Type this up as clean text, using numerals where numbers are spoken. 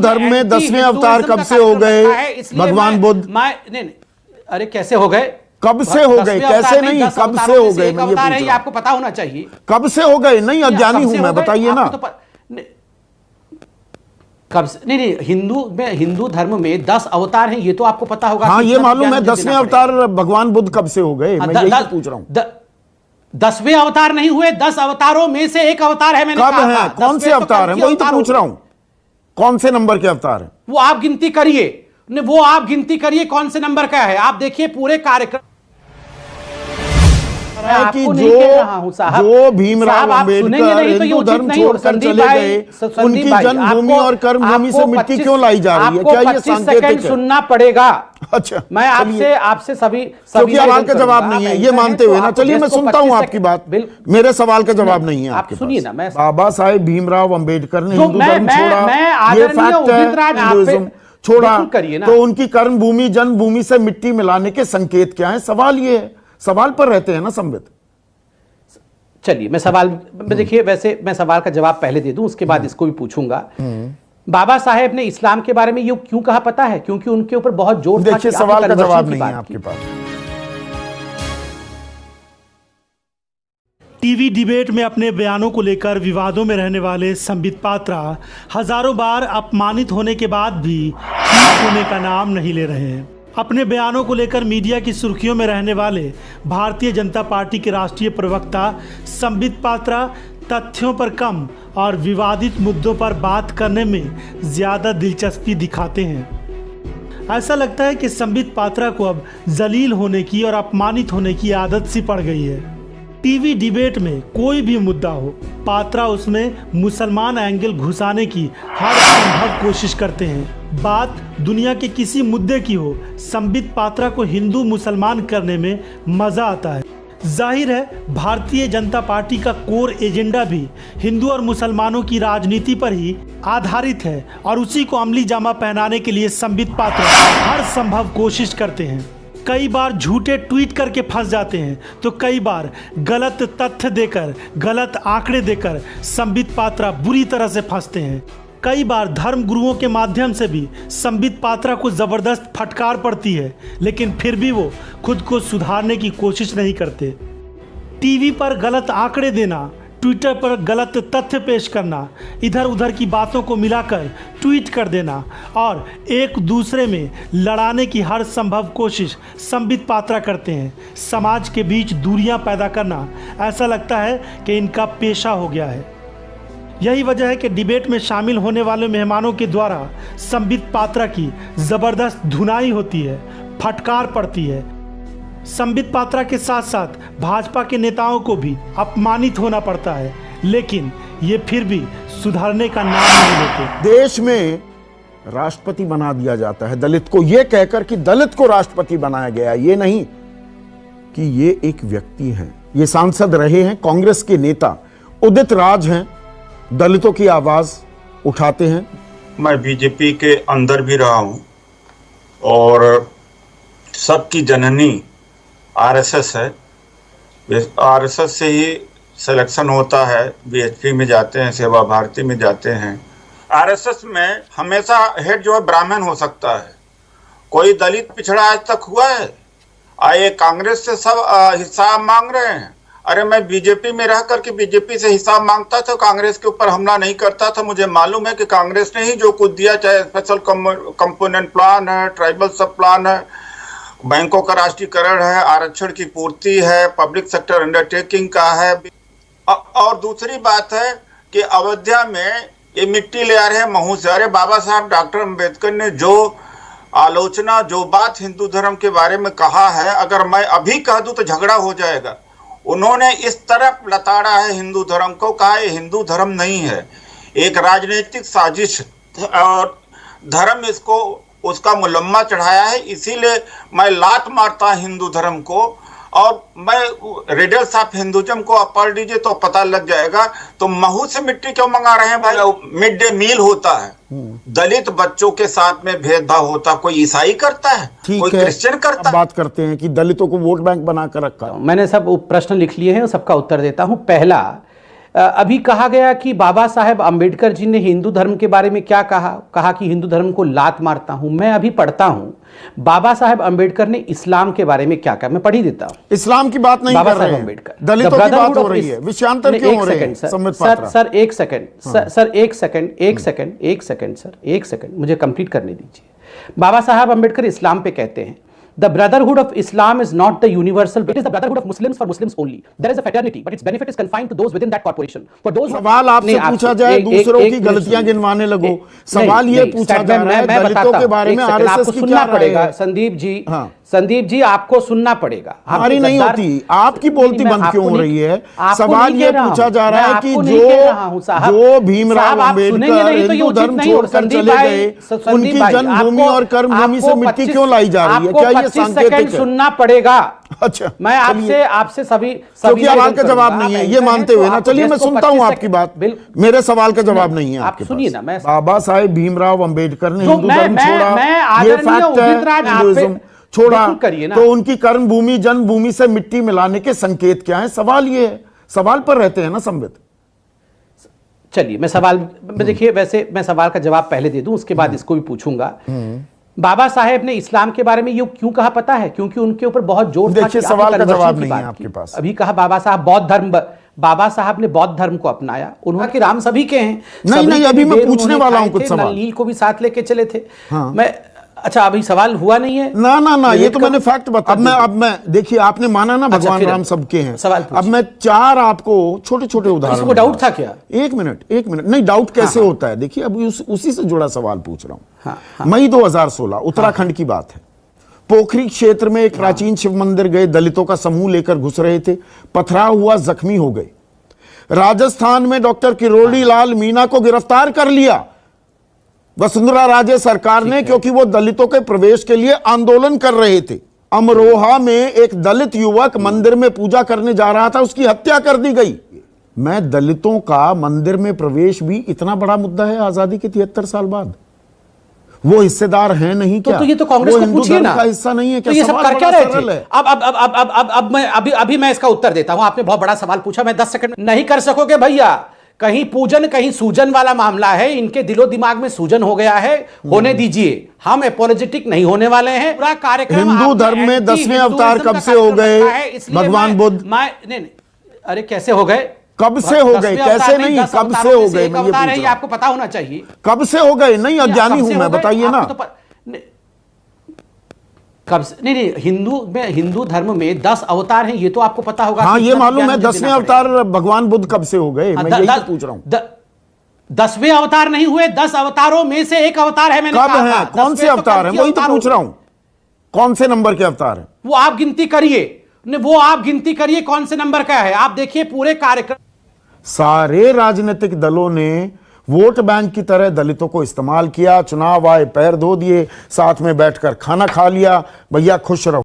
धर्म में 10वें अवतार कब से हो गए भगवान बुद्ध? नहीं, अरे कैसे हो गए? कब से हो गए? कैसे नहीं, कब से हो गए? मैं ये पूछ रहा हूं, आपको पता होना चाहिए कब से हो गए। नहीं, अज्ञानी हूं मैं, बताइए ना। कब से? नहीं, हिंदू धर्म में 10 अवतार हैं, ये तो आपको पता होगा। हाँ, ये मालूम है। 10वें अवतार भगवान बुद्ध कब से हो गए, मैं यही पूछ रहा हूं। 10वें अवतार नहीं हुए, 10 अवतारों में से एक अवतार है। मैंने कब है? कौन से अवतार है? वही तो पूछ रहा हूं, कौन से नंबर के अवतार है? वो आप गिनती करिए, कौन से नंबर का है। आप देखिए पूरे कार्यक्रम कि जो भीमराव अंबेडकर हिंदू धर्म छोड़कर चले गए, उनकी जन्मभूमि और कर्मभूमि से मिट्टी क्यों लाई जा रही है? क्या ये सांकेतिक है? सुनना पड़ेगा। अच्छा, मैं आपसे सभी क्योंकि सवाल का जवाब नहीं है ये मानते हुए ना, चलिए मैं सुनता हूं आपकी बात। मेरे सवाल का जवाब नहीं है आपके सुनिए ना। मैं बाबा साहेब भीमराव अंबेडकर ने हिंदू धर्म छोड़ा, ये फैक्ट है। हिंदुइज्म छोड़ा तो उनकी कर्मभूमि जन्मभूमि से मिट्टी मिलाने के संकेत क्या है? सवाल ये है, सवाल पर रहते हैं ना संबित। चलिए मैं सवाल में, देखिए वैसे मैं सवाल का जवाब पहले दे दूं, उसके बाद इसको भी पूछूंगा। बाबा साहेब ने इस्लाम के बारे में ये क्यों कहा पता है? क्योंकि उनके ऊपर बहुत जोर था। देखिए सवाल का जवाब नहीं है आपके पास। टीवी डिबेट में अपने बयानों को लेकर विवादों में रहने वाले संबित पात्रा हजारों बार अपमानित होने के बाद भी ठीक होने का नाम नहीं ले रहे हैं। अपने बयानों को लेकर मीडिया की सुर्खियों में रहने वाले भारतीय जनता पार्टी के राष्ट्रीय प्रवक्ता संबित पात्रा तथ्यों पर कम और विवादित मुद्दों पर बात करने में ज़्यादा दिलचस्पी दिखाते हैं। ऐसा लगता है कि संबित पात्रा को अब जलील होने की और अपमानित होने की आदत सी पड़ गई है। टीवी डिबेट में कोई भी मुद्दा हो, पात्रा उसमें मुसलमान एंगल घुसाने की हर संभव कोशिश करते हैं। बात दुनिया के किसी मुद्दे की हो, संबित पात्रा को हिंदू मुसलमान करने में मजा आता है। जाहिर है भारतीय जनता पार्टी का कोर एजेंडा भी हिंदू और मुसलमानों की राजनीति पर ही आधारित है और उसी को अमली जामा पहनाने के लिए संबित पात्रा हर संभव कोशिश करते हैं। कई बार झूठे ट्वीट करके फंस जाते हैं तो कई बार गलत तथ्य देकर, गलत आंकड़े देकर संबित पात्रा बुरी तरह से फंसते हैं। कई बार धर्म गुरुओं के माध्यम से भी संबित पात्रा को ज़बरदस्त फटकार पड़ती है, लेकिन फिर भी वो खुद को सुधारने की कोशिश नहीं करते। टीवी पर गलत आंकड़े देना, ट्विटर पर गलत तथ्य पेश करना, इधर उधर की बातों को मिलाकर ट्वीट कर देना और एक दूसरे में लड़ाने की हर संभव कोशिश संबित पात्रा करते हैं। समाज के बीच दूरियां पैदा करना ऐसा लगता है कि इनका पेशा हो गया है। यही वजह है कि डिबेट में शामिल होने वाले मेहमानों के द्वारा संबित पात्रा की ज़बरदस्त धुनाई होती है, फटकार पड़ती है। संबित पात्रा के साथ साथ भाजपा के नेताओं को भी अपमानित होना पड़ता है, लेकिन ये फिर भी सुधारने का नाम नहीं लेते। देश में राष्ट्रपति बना दिया जाता है दलित को, यह कहकर कि दलित को राष्ट्रपति बनाया गया, ये नहीं कि ये एक व्यक्ति हैं। ये सांसद रहे हैं, कांग्रेस के नेता उदित राज हैं, दलितों की आवाज उठाते हैं। मैं बीजेपी के अंदर भी रहा हूं और सबकी जननी आरएसएस है। आरएसएस से ही सिलेक्शन होता है, बीएचपी में जाते हैं, सेवा भारती में जाते हैं। आरएसएस में हमेशा हेड जो है ब्राह्मण हो सकता है, कोई दलित पिछड़ा आज तक हुआ है? आए कांग्रेस से सब हिसाब मांग रहे हैं। अरे मैं बीजेपी में रह करके बीजेपी से हिसाब मांगता था, कांग्रेस के ऊपर हमला नहीं करता था। मुझे मालूम है कि कांग्रेस ने ही जो कुछ दिया, चाहे स्पेशल कंपोनेंट प्लान है, ट्राइबल सब प्लान है, बैंकों का राष्ट्रीयकरण है, आरक्षण की पूर्ति है, पब्लिक सेक्टर अंडरटेकिंग का है। और दूसरी बात है कि अयोध्या में ये मिट्टी ले आ रहे हैं महू से। अरे बाबा साहब डॉक्टर अम्बेडकर ने जो आलोचना, जो बात हिंदू धर्म के बारे में कहा है, अगर मैं अभी कह दूं तो झगड़ा हो जाएगा। उन्होंने इस तरफ लताड़ा है हिंदू धर्म को, कहा ये हिंदू धर्म नहीं है, एक राजनीतिक साजिश और धर्म इसको उसका मुलम्मा चढ़ाया है। इसीलिए मैं लात मारता हिंदू धर्म को और मैं रिडल्स ऑफ हिंदुज्म को आप पढ़ लीजिए तो पता लग जाएगा। तो महू से मिट्टी क्यों मंगा रहे हैं भाई? मिड डे मील होता है, दलित बच्चों के साथ में भेदभाव होता, कोई ईसाई करता है, कोई क्रिश्चियन करता है। बात करते हैं कि दलितों को वोट बैंक बनाकर रखा। मैंने सब प्रश्न लिख लिए हैं, सबका उत्तर देता हूं। पहला, अभी कहा गया कि बाबा साहेब अंबेडकर जी ने हिंदू धर्म के बारे में क्या कहा कि हिंदू धर्म को लात मारता हूं। मैं अभी पढ़ता हूं बाबा साहेब अंबेडकर ने इस्लाम के बारे में क्या कहा, मैं पढ़ ही देता हूं। इस्लाम की बात नहीं बाबा कर रहे साहेब हैं, अंबेडकर, दलितों की बात हो रही है। विषयांतर क्यों हो रहे हैं? सर एक सेकंड मुझे कंप्लीट करने दीजिए। बाबा साहब अंबेडकर इस्लाम पे कहते हैं The brotherhood of Islam is not the universal, it is the brotherhood of Muslims for Muslims only. There is a fraternity, but its benefit is confined to those within that corporation. For those सवाल आपसे पूछा जाए, दूसरों की गलतियां गिनवाने लगो। सवाल ये पूछा जा रहा है दलितों के बारे में आरएसएस की क्या राय है? संदीप जी आपको सुनना पड़ेगा। हमारी नहीं होती, आपकी बोलती बंद क्यों हो रही है? सवाल ये पूछा जा रहा है कि जो भीमराव अंबेडकर हिंदू धर्म छोड़कर चले गए, उनकी जन्मभूमि और कर्मभूमि से मिट्टी क्यों लाई जा रही है? क्या ये 25 सेकंड सुनना पड़ेगा। अच्छा, मैं आपसे सभी क्योंकि सवाल का जवाब नहीं है ये मानते हुए ना, चलिए मैं सुनता हूं आपकी बात। मेरे सवाल का जवाब नहीं है आपके सुनिए ना। मैं बाबा साहेब भीमराव अंबेडकर ने हिंदू धर्म छोड़ा, ये फैक्ट है, हिंदुइज्म छोड़ा, तो उनकी कर्मभूमि जन्मभूमि से मिट्टी मिलाने के संकेत क्या है? सवाल ये है, सवाल पर रहते हैं ना संबित। चलिए मैं सवाल देखिए, वैसे मैं सवाल का जवाब पहले दे दूं, उसके बाद इसको भी पूछूंगा। बाबा साहेब ने इस्लाम के बारे में ये क्यों कहा पता है? क्योंकि उनके ऊपर बहुत जोर था। देखिए सवाल का जवाब नहीं है आपके पास। अभी कहा बाबा साहब ने बौद्ध धर्म को अपनाया। उन्होंने कि राम सभी के हैं। नहीं अभी मैं पूछने वाला हूं कुछ सवाल। नील को भी साथ लेके चले थे। मैं अच्छा अभी सवाल हुआ नहीं है ना ये तो मैंने फैक्ट बता। अब मैं देखिए आपने माना ना भगवान राम सबके हैं। अब मैं 4 आपको छोटे उदाहरण। डाउट था क्या? एक मिनट नहीं, डाउट कैसे होता है? देखिए अब उसी से जुड़ा सवाल पूछ रहा हूं। मई 2016 उत्तराखंड की बात है। पोखरी क्षेत्र में एक प्राचीन शिव मंदिर गए दलितों का समूह लेकर घुस रहे थे, पथराव हुआ, जख्मी हो गए। राजस्थान में डॉक्टर किरोड़ी लाल मीणा को गिरफ्तार कर लिया वसुंधरा राजे सरकार ने, क्योंकि वो दलितों के प्रवेश के लिए आंदोलन कर रहे थे। अमरोहा में एक दलित युवक मंदिर में पूजा करने जा रहा था, उसकी हत्या कर दी गई। मैं दलितों का मंदिर में प्रवेश भी इतना बड़ा मुद्दा है आजादी के 73 साल बाद? वो हिस्सेदार हैं नहीं क्या? तो ये तो कांग्रेस को पूछिए ना, का हिस्सा नहीं है क्या? तो ये सब कर क्या रहे थे? अब मैं अभी मैं इसका उत्तर देता हूं। आपने बहुत बड़ा सवाल पूछा, मैं 10 सेकंड नहीं कर सकोगे भैया। कहीं पूजन कहीं सूजन वाला मामला है, इनके दिलो दिमाग में सूजन हो गया है, होने दीजिए। हम एपोलोजेटिक नहीं होने वाले हैं। पूरा कार्यक्रम हिंदू धर्म में 10वें अवतार कब से हो गए? भगवान बुद्ध। नहीं अरे कैसे हो गए? कब से हो गए? कैसे नहीं, कब से हो गए? मैं ये पूछ रहा हूं, आपको पता होना चाहिए कब से हो गए। नहीं अज्ञानी हूं मैं, बताइए ना कब से। नहीं हिंदू धर्म में 10 अवतार हैं, ये तो आपको पता होगा। हाँ ये मालूम है। 10वें अवतार भगवान बुद्ध कब से हो गए? मैं यही पूछ रहा हूं। 10वें अवतार नहीं हुए, 10 अवतारों में से एक अवतार है। मैंने कब है? कौन से अवतार है? वही तो पूछ रहा हूं, कौन से नंबर के अवतार है? वो आप गिनती करिए कौन से नंबर का है। आप देखिए पूरे कार्यक्रम। सारे राजनीतिक दलों ने वोट बैंक की तरह दलितों को इस्तेमाल किया। चुनाव आए, पैर धो दिए, साथ में बैठकर खाना खा लिया, भैया खुश रहो।